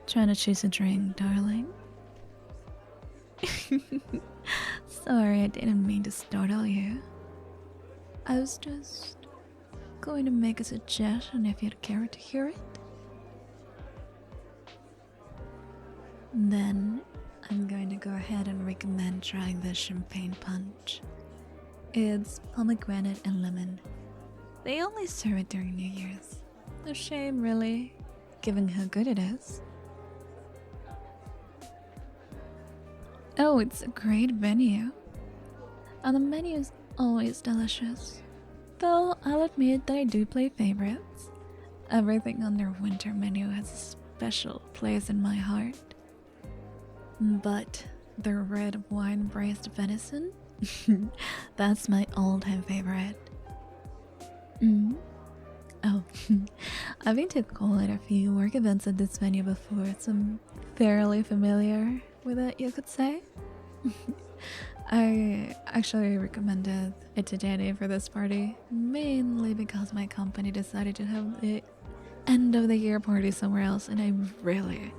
Trying to choose a drink, darling. Sorry, I didn't mean to startle you. I was just going to make a suggestion if you'd care to hear it. Then I'm going to go ahead and recommend trying this champagne punch. It's pomegranate and lemon. They only serve it during New Year's. A shame, really, given how good it is. Oh, it's a great venue. And the menu is always delicious. Though I'll admit that I do play favorites. Everything on their winter menu has a special place in my heart. But the red wine braised venison? That's my all-time favorite. Oh, I've been to quite a few work events at this venue before, so I'm fairly familiar with it, you could say. I actually recommended it to Danny for this party, mainly because my company decided to have the end of the year party somewhere else, and I really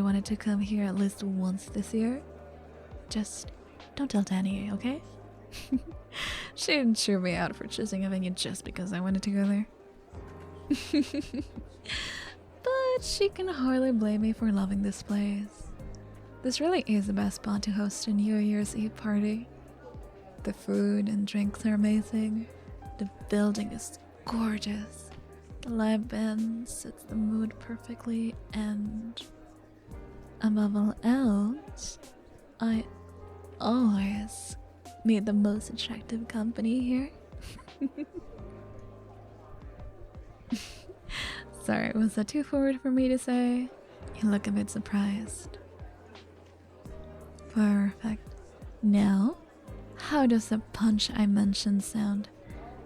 wanted to come here at least once this year. Just don't tell Danny, okay? She didn't cheer me out for choosing a venue just because I wanted to go there. But she can hardly blame me for loving this place. This really is the best spot to host a New Year's Eve party. The food and drinks are amazing. The building is gorgeous. The live band sets the mood perfectly, and above all else, I always meet the most attractive company here. Sorry, was that too forward for me to say? You look a bit surprised. Perfect. Now, how does the punch I mentioned sound?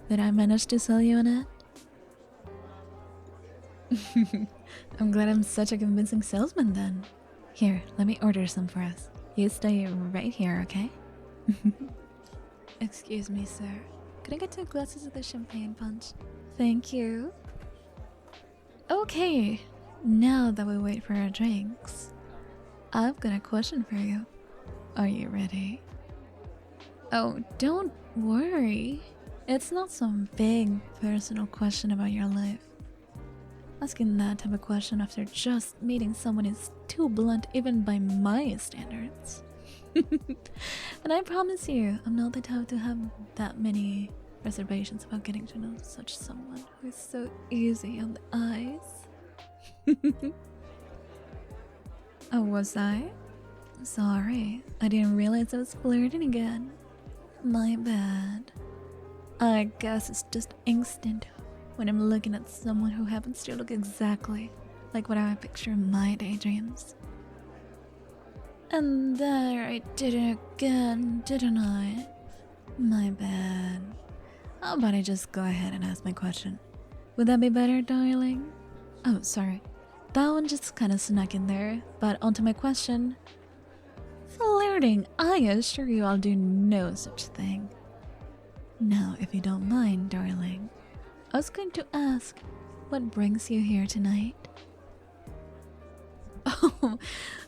Did I manage to sell you on it? I'm glad I'm such a convincing salesman then. Here, let me order some for us. You stay right here, okay? Excuse me, sir. Could I get 2 glasses of the champagne punch? Thank you. Okay, now that we wait for our drinks, I've got a question for you. Are you ready? Oh, don't worry. It's not some big personal question about your life. Asking that type of question after just meeting someone is too blunt even by my standards. And I promise you, I'm not the type to have that many reservations about getting to know such someone who is so easy on the eyes. Oh, was I? Sorry, I didn't realize I was flirting again. My bad. I guess it's just instant when I'm looking at someone who happens to look exactly like what I picture in my daydreams. And there I did it again, didn't I? My bad. How about I just go ahead and ask my question? Would that be better, darling? Oh, sorry. That one just kind of snuck in there, but onto my question. Flirting, I assure you I'll do no such thing. Now, if you don't mind, darling, I was going to ask, what brings you here tonight?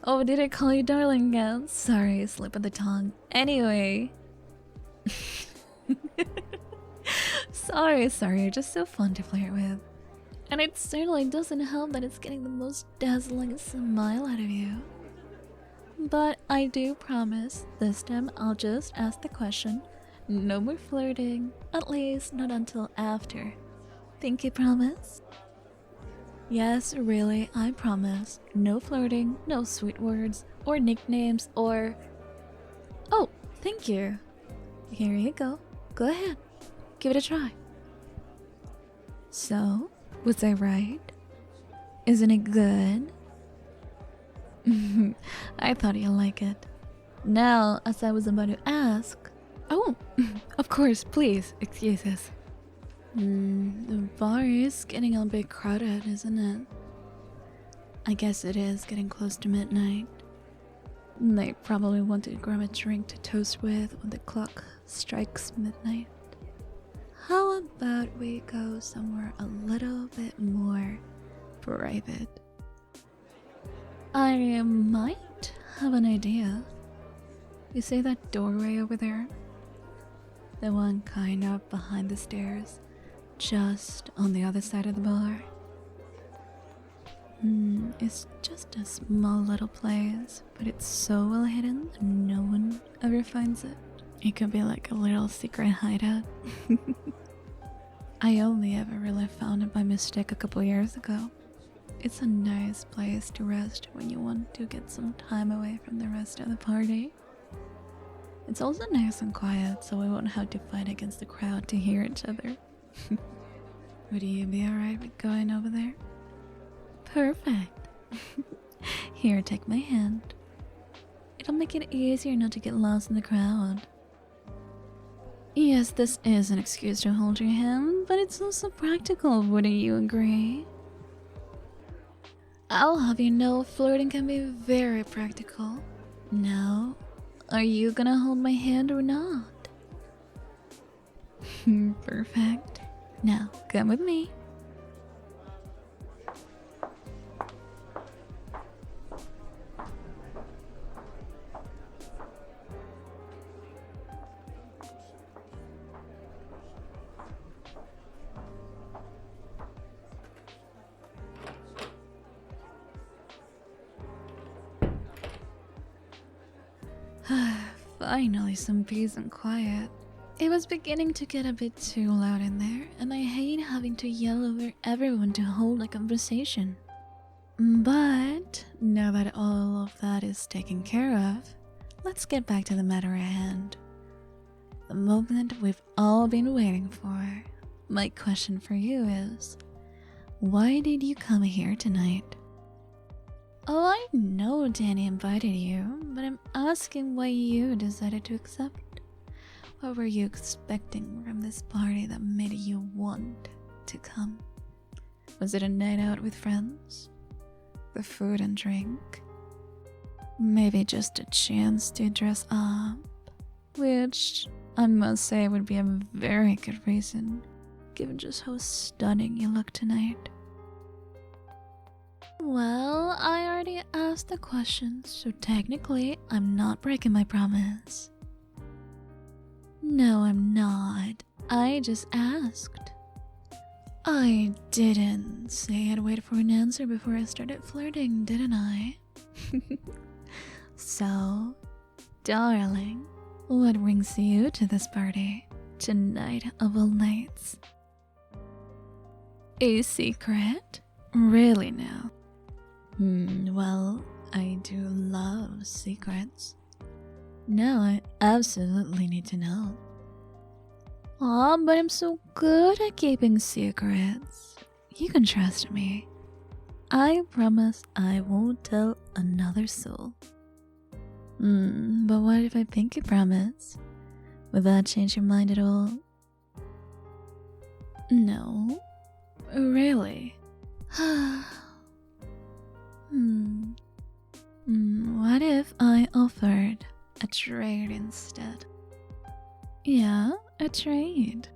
Oh, did I call you darling again? Sorry, slip of the tongue. Anyway. Sorry, you're just so fun to flirt with. And it certainly doesn't help that it's getting the most dazzling smile out of you. But I do promise, this time I'll just ask the question. No more flirting, at least not until after. Think you promise? Yes, really, I promise. No flirting, no sweet words, or nicknames, or... Oh, thank you. Here you go. Go ahead. Give it a try. So, was I right? Isn't it good? I thought you'd like it. Now, as I was about to ask... Oh, of course, please, excuse us. The bar is getting a bit crowded, isn't it? I guess it is getting close to midnight. They probably want to grab a drink to toast with when the clock strikes midnight. How about we go somewhere a little bit more private? I might have an idea. You see that doorway over there? The one kind of behind the stairs, just on the other side of the bar. It's just a small little place, but it's so well hidden that no one ever finds it. It could be like a little secret hideout. I only ever really found it by mistake a couple years ago. It's a nice place to rest when you want to get some time away from the rest of the party. It's also nice and quiet, so we won't have to fight against the crowd to hear each other. Would you be alright with going over there? Perfect. Here, take my hand. It'll make it easier not to get lost in the crowd. Yes, this is an excuse to hold your hand, but it's also practical, wouldn't you agree? I'll have you know flirting can be very practical. Now, are you gonna hold my hand or not? Perfect. Now, come with me. Finally, some peace and quiet. It was beginning to get a bit too loud in there, and I hate having to yell over everyone to hold a conversation. But now that all of that is taken care of, let's get back to the matter at hand. The moment we've all been waiting for. My question for you is, why did you come here tonight? Oh, I know Danny invited you, but I'm asking why you decided to accept. What were you expecting from this party that made you want to come? Was it a night out with friends? The food and drink? Maybe just a chance to dress up? Which I must say would be a very good reason, given just how stunning you look tonight. Well, I already asked the question, so technically I'm not breaking my promise. No, I'm not. I just asked. I didn't say I'd wait for an answer before I started flirting, didn't I? So, darling, what brings you to this party tonight of all nights? A secret? Really now? Well, I do love secrets. Now I absolutely need to know. Aw, but I'm so good at keeping secrets. You can trust me. I promise I won't tell another soul. But what if I pinky promise? Would that change your mind at all? No? Really? What if I offered a trade instead? Yeah, a trade.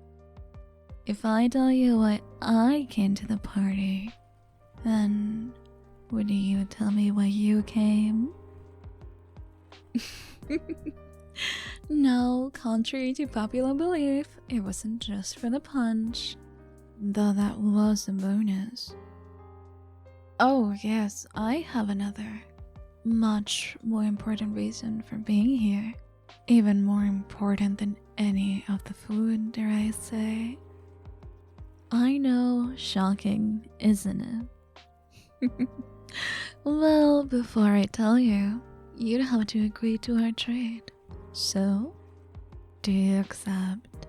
If I tell you why I came to the party, then would you tell me why you came? No, contrary to popular belief, it wasn't just for the punch, though that was a bonus. Oh yes, I have another, much more important reason for being here. Even more important than any of the food, dare I say. I know, shocking, isn't it? Well, before I tell you, you'd have to agree to our trade. So, do you accept?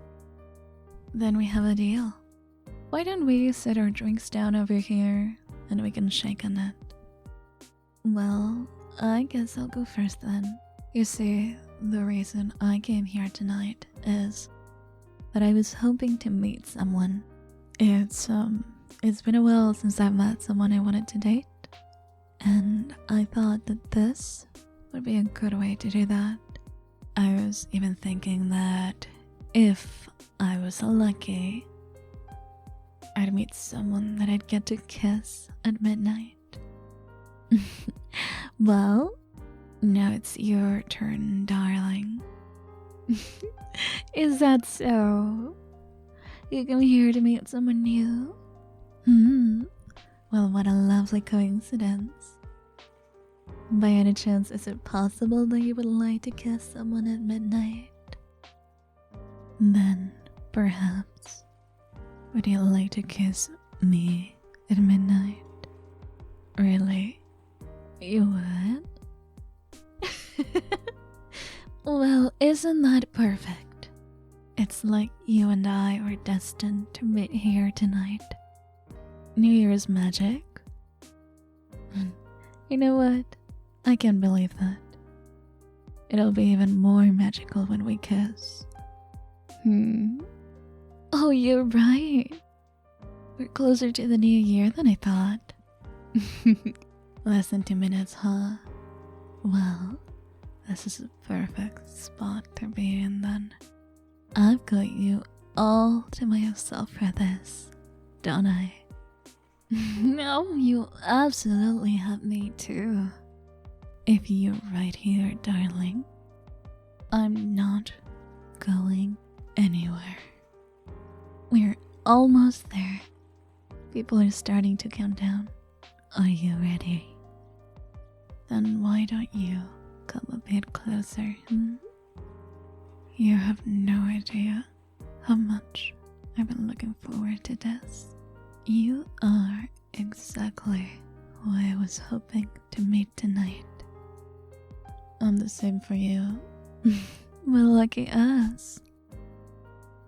Then we have a deal. Why don't we set our drinks down over here and we can shake on it? Well, I guess I'll go first then. You see, the reason I came here tonight is that I was hoping to meet someone. It's been a while since I've met someone I wanted to date, and I thought that this would be a good way to do that. I was even thinking that if I was lucky, I'd meet someone that I'd get to kiss at midnight. Well, now it's your turn, darling. Is that so? You come here to meet someone new? Well, what a lovely coincidence. By any chance, is it possible that you would like to kiss someone at midnight? Then, perhaps, would you like to kiss me at midnight? Really? You would? Well, isn't that perfect? It's like you and I were destined to meet here tonight. New Year's magic? You know what? I can't believe that. It'll be even more magical when we kiss. Oh, you're right. We're closer to the new year than I thought. Less than 2 minutes, huh? Well, this is a perfect spot to be in then. I've got you all to myself for this, don't I? No, you absolutely have me too. If you're right here, darling, I'm not going anywhere. We're almost there. People are starting to count down. Are you ready? Then why don't you come a bit closer? You have no idea how much I've been looking forward to this. You are exactly who I was hoping to meet tonight. I'm the same for you. Well, lucky us.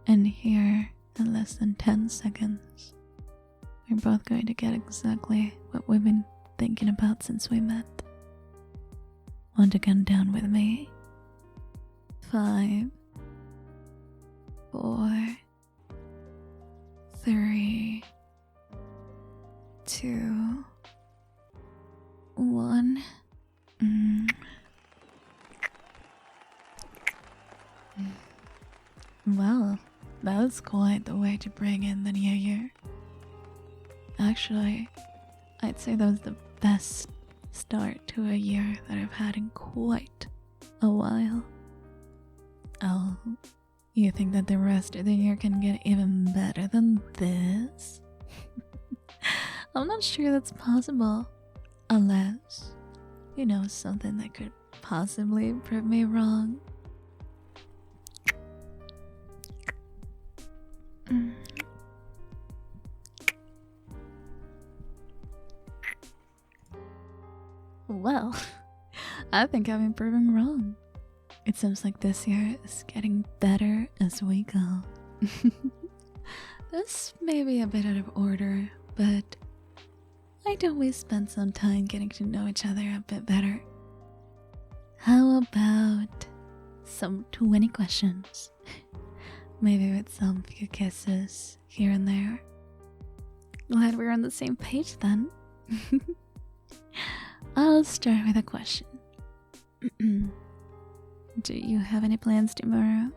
And here, in less than 10 seconds, we're both going to get exactly what we've been thinking about since we met. Want to count down with me? 5, 4, 3, 2, 1. Well, that was quite the way to bring in the new year. Actually, I'd say that was the best start to a year that I've had in quite a while. Oh, you think that the rest of the year can get even better than this? I'm not sure that's possible, unless you know something that could possibly prove me wrong. Well, I think I've been proven wrong. It seems like this year is getting better as we go. This may be a bit out of order, but why don't we spend some time getting to know each other a bit better? How about some 20 questions? Maybe with some few kisses here and there. Glad we're on the same page then. I'll start with a question. Do you have any plans tomorrow?